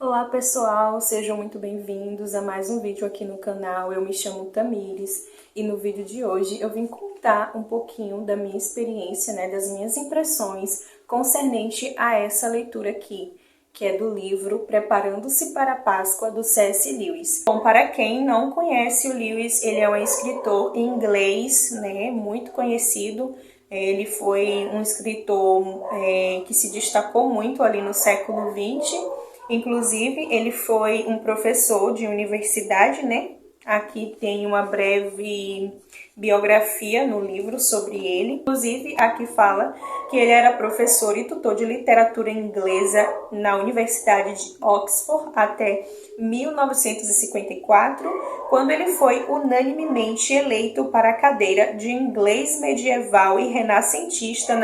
Olá pessoal, sejam muito bem-vindos a mais um vídeo aqui no canal. Eu me chamo Tamires e no vídeo de hoje eu vim contar um pouquinho da minha experiência, das minhas impressões concernente a essa leitura aqui, que é do livro Preparando-se para a Páscoa, do C.S. Lewis. Bom, para quem não conhece o Lewis, ele é um escritor inglês, muito conhecido. Ele foi um escritor que se destacou muito ali no século XX. Inclusive, ele foi um professor de universidade, Aqui tem uma breve biografia no livro sobre ele. Inclusive, aqui fala que ele era professor e tutor de literatura inglesa na Universidade de Oxford até 1954, quando ele foi unanimemente eleito para a cadeira de inglês medieval e renascentista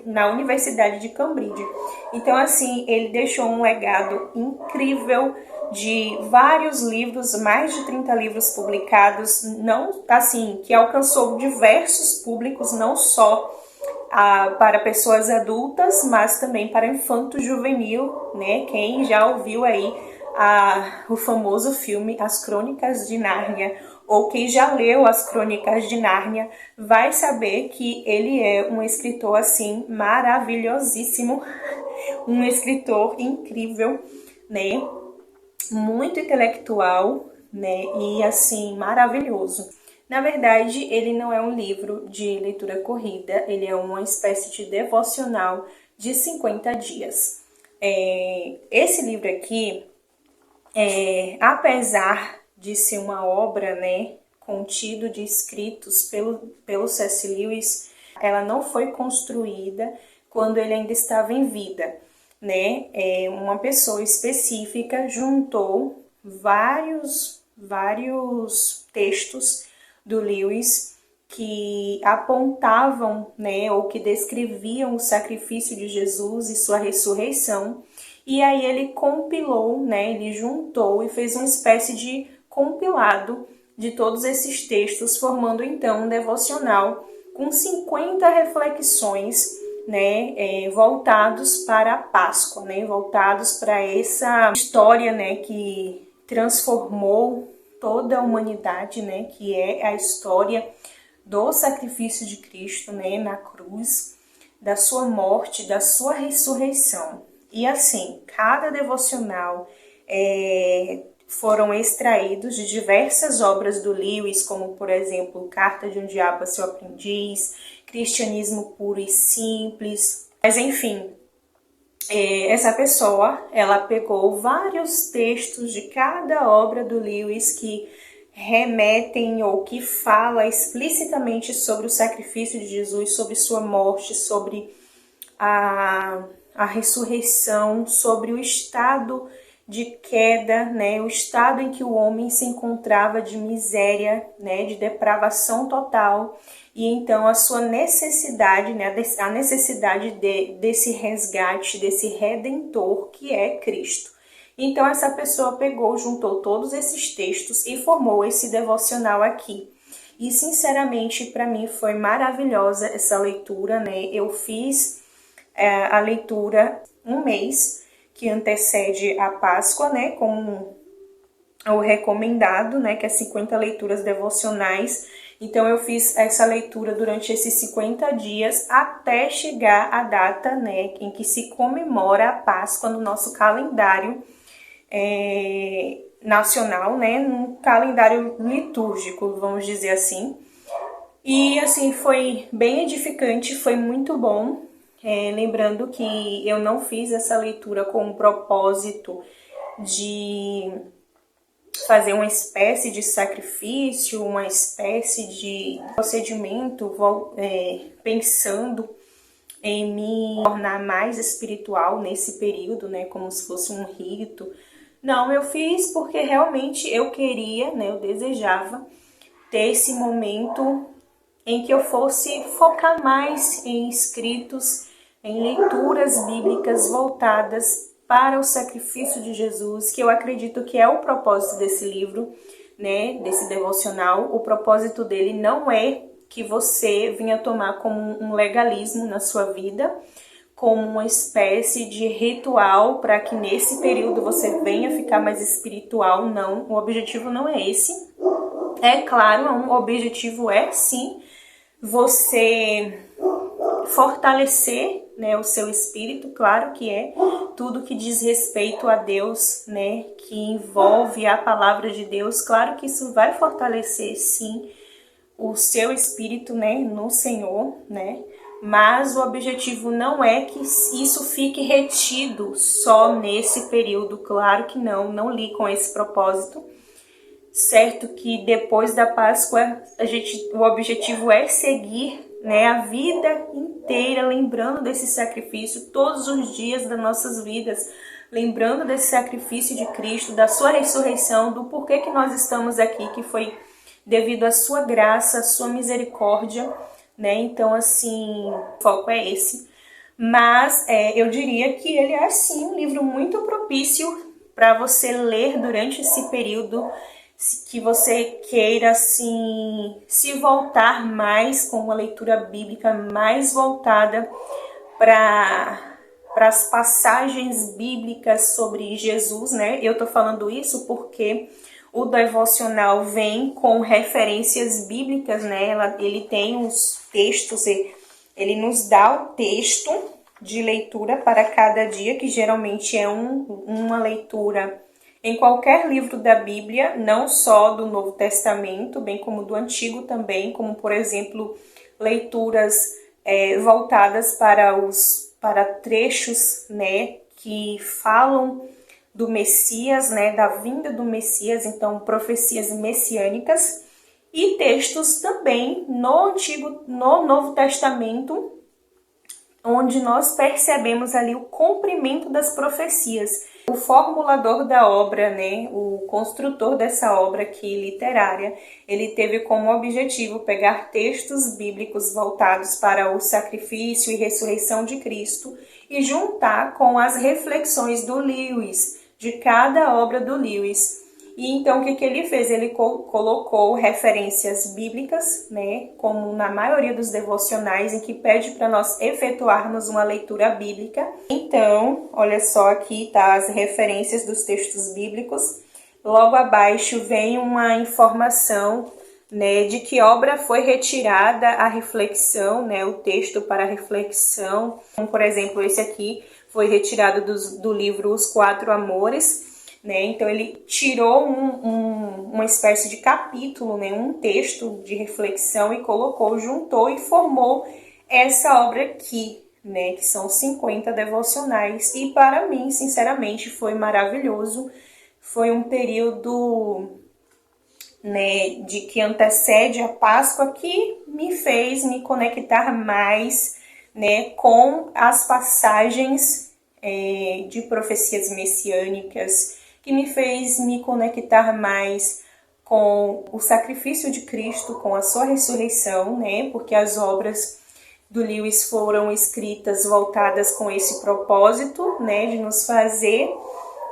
na Universidade de Cambridge. Então, assim, ele deixou um legado incrível de vários livros, mais de 30 livros publicados, não assim, que alcançou diversos públicos, não só para pessoas adultas, mas também para infanto-juvenil, Quem já ouviu aí o famoso filme As Crônicas de Nárnia, ou quem já leu As Crônicas de Nárnia, vai saber que ele é um escritor, assim, maravilhosíssimo, um escritor incrível, muito intelectual, e assim, maravilhoso. Na verdade, ele não é um livro de leitura corrida, ele é uma espécie de devocional de 50 dias. Esse livro aqui, apesar de ser uma obra, contido de escritos pelo C.S. Lewis, ela não foi construída quando ele ainda estava em vida. Uma pessoa específica juntou vários textos do Lewis que apontavam, ou que descreviam o sacrifício de Jesus e sua ressurreição. E aí ele compilou, ele juntou e fez uma espécie de compilado de todos esses textos, formando então um devocional com 50 reflexões, voltados para a Páscoa, voltados para essa história, que transformou toda a humanidade, que é a história do sacrifício de Cristo, na cruz, da sua morte, da sua ressurreição. E assim, cada devocional foram extraídos de diversas obras do Lewis, como por exemplo, Carta de um Diabo a seu Aprendiz, Cristianismo Puro e Simples. Mas enfim, essa pessoa, ela pegou vários textos de cada obra do Lewis que remetem ou que fala explicitamente sobre o sacrifício de Jesus, sobre sua morte, sobre a ressurreição, sobre o estado de queda, o estado em que o homem se encontrava de miséria, de depravação total, e então a sua necessidade, a necessidade desse resgate, desse redentor que é Cristo. Então essa pessoa pegou, juntou todos esses textos e formou esse devocional aqui. E sinceramente para mim foi maravilhosa essa leitura, Eu fiz a leitura um mês que antecede a Páscoa, como o recomendado, que é 50 leituras devocionais. Então eu fiz essa leitura durante esses 50 dias até chegar a data, em que se comemora a Páscoa no nosso calendário nacional, num calendário litúrgico, vamos dizer assim. E assim, foi bem edificante, foi muito bom. Lembrando que eu não fiz essa leitura com o propósito de fazer uma espécie de sacrifício, uma espécie de procedimento pensando em me tornar mais espiritual nesse período, como se fosse um rito. Não, eu fiz porque realmente eu queria, eu desejava ter esse momento em que eu fosse focar mais em escritos, em leituras bíblicas voltadas para o sacrifício de Jesus, que eu acredito que é o propósito desse livro, desse devocional. O propósito dele não é que você venha tomar como um legalismo na sua vida, como uma espécie de ritual para que nesse período você venha ficar mais espiritual. Não, o objetivo não é esse. É claro, o objetivo é sim você fortalecer, né, o seu espírito, claro que é tudo que diz respeito a Deus, né, que envolve a palavra de Deus, claro que isso vai fortalecer sim o seu espírito, né, no Senhor, né, mas o objetivo não é que isso fique retido só nesse período, claro que não li com esse propósito. Certo que depois da Páscoa o objetivo é seguir, né, a vida inteira lembrando desse sacrifício, todos os dias das nossas vidas, lembrando desse sacrifício de Cristo, da sua ressurreição, do porquê que nós estamos aqui, que foi devido à sua graça, à sua misericórdia, né? Então, assim, o foco é esse. Mas eu diria que ele é, sim, um livro muito propício para você ler durante esse período que você queira, assim, se voltar mais com uma leitura bíblica mais voltada para as passagens bíblicas sobre Jesus, né? Eu tô falando isso porque o devocional vem com referências bíblicas, né? Ele tem os textos, ele nos dá o texto de leitura para cada dia, que geralmente é uma leitura em qualquer livro da Bíblia, não só do Novo Testamento, bem como do Antigo também, como, por exemplo, leituras voltadas para trechos, né, que falam do Messias, né, da vinda do Messias, então profecias messiânicas, e textos também no Novo Testamento, onde nós percebemos ali o cumprimento das profecias. O formulador da obra, né, o construtor dessa obra aqui literária, ele teve como objetivo pegar textos bíblicos voltados para o sacrifício e ressurreição de Cristo e juntar com as reflexões do Lewis, de cada obra do Lewis. E então o que ele fez? Ele colocou referências bíblicas, né, como na maioria dos devocionais, em que pede para nós efetuarmos uma leitura bíblica. Então, olha só, aqui tá as referências dos textos bíblicos. Logo abaixo vem uma informação, né, de que obra foi retirada a reflexão, né, o texto para reflexão. Como, por exemplo, esse aqui foi retirado do livro Os Quatro Amores, né? Então ele tirou uma espécie de capítulo, né? Um texto de reflexão e colocou, juntou e formou essa obra aqui, né? Que são 50 devocionais. E para mim, sinceramente, foi maravilhoso. Foi um período, né, de que antecede a Páscoa que me fez me conectar mais, né, com as passagens de profecias messiânicas, que me fez me conectar mais com o sacrifício de Cristo, com a sua ressurreição, né? Porque as obras do Lewis foram escritas voltadas com esse propósito, né? De nos fazer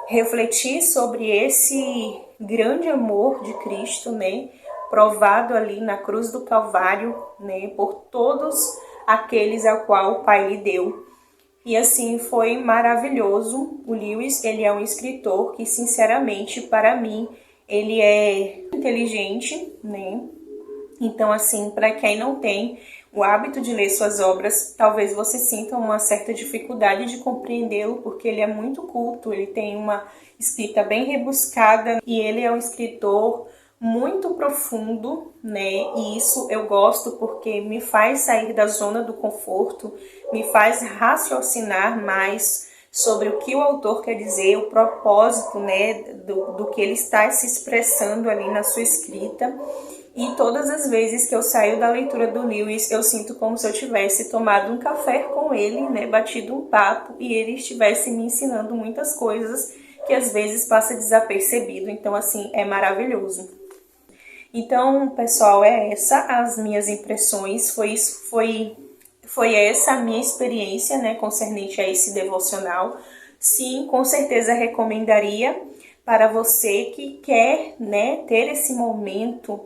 refletir sobre esse grande amor de Cristo, né? Provado ali na cruz do Calvário, né? Por todos aqueles ao qual o Pai lhe deu. E assim, foi maravilhoso. O Lewis, ele é um escritor que, sinceramente, para mim, ele é inteligente, né? Então, assim, para quem não tem o hábito de ler suas obras, talvez você sinta uma certa dificuldade de compreendê-lo, porque ele é muito culto, ele tem uma escrita bem rebuscada e ele é um escritor muito profundo, né? E isso eu gosto porque me faz sair da zona do conforto, me faz raciocinar mais sobre o que o autor quer dizer, o propósito, né, do que ele está se expressando ali na sua escrita. E todas as vezes que eu saio da leitura do Lewis, eu sinto como se eu tivesse tomado um café com ele, né, batido um papo, e ele estivesse me ensinando muitas coisas que às vezes passa desapercebido. Então, assim, é maravilhoso. Então, pessoal, essa as minhas impressões, foi essa a minha experiência, né, concernente a esse devocional. Sim, com certeza recomendaria para você que quer, né, ter esse momento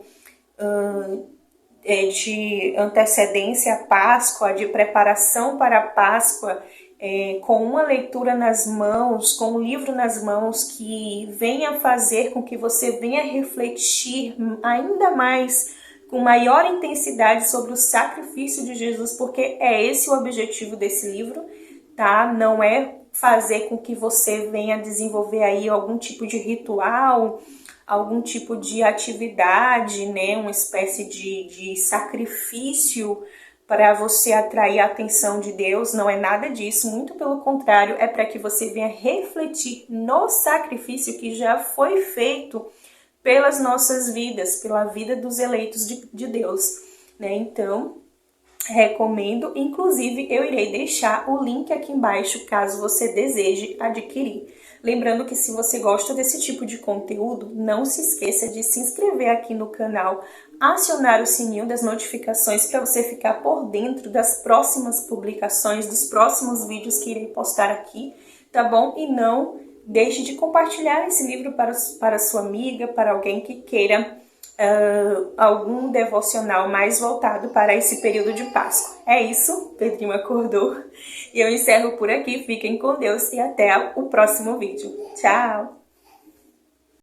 de antecedência à Páscoa, de preparação para a Páscoa, com uma leitura nas mãos, com um livro nas mãos que venha fazer com que você venha refletir ainda mais, com maior intensidade sobre o sacrifício de Jesus, porque é esse o objetivo desse livro, tá? Não é fazer com que você venha desenvolver aí algum tipo de ritual, algum tipo de atividade, né? Uma espécie de sacrifício para você atrair a atenção de Deus. Não é nada disso, muito pelo contrário, é para que você venha refletir no sacrifício que já foi feito pelas nossas vidas, pela vida dos eleitos de Deus, né? Então, recomendo, inclusive eu irei deixar o link aqui embaixo caso você deseje adquirir. Lembrando que se você gosta desse tipo de conteúdo, não se esqueça de se inscrever aqui no canal, acionar o sininho das notificações para você ficar por dentro das próximas publicações, dos próximos vídeos que irei postar aqui, tá bom? E não deixe de compartilhar esse livro para sua amiga, para alguém que queira algum devocional mais voltado para esse período de Páscoa. É isso, Pedrinho acordou. E eu encerro por aqui. Fiquem com Deus e até o próximo vídeo. Tchau!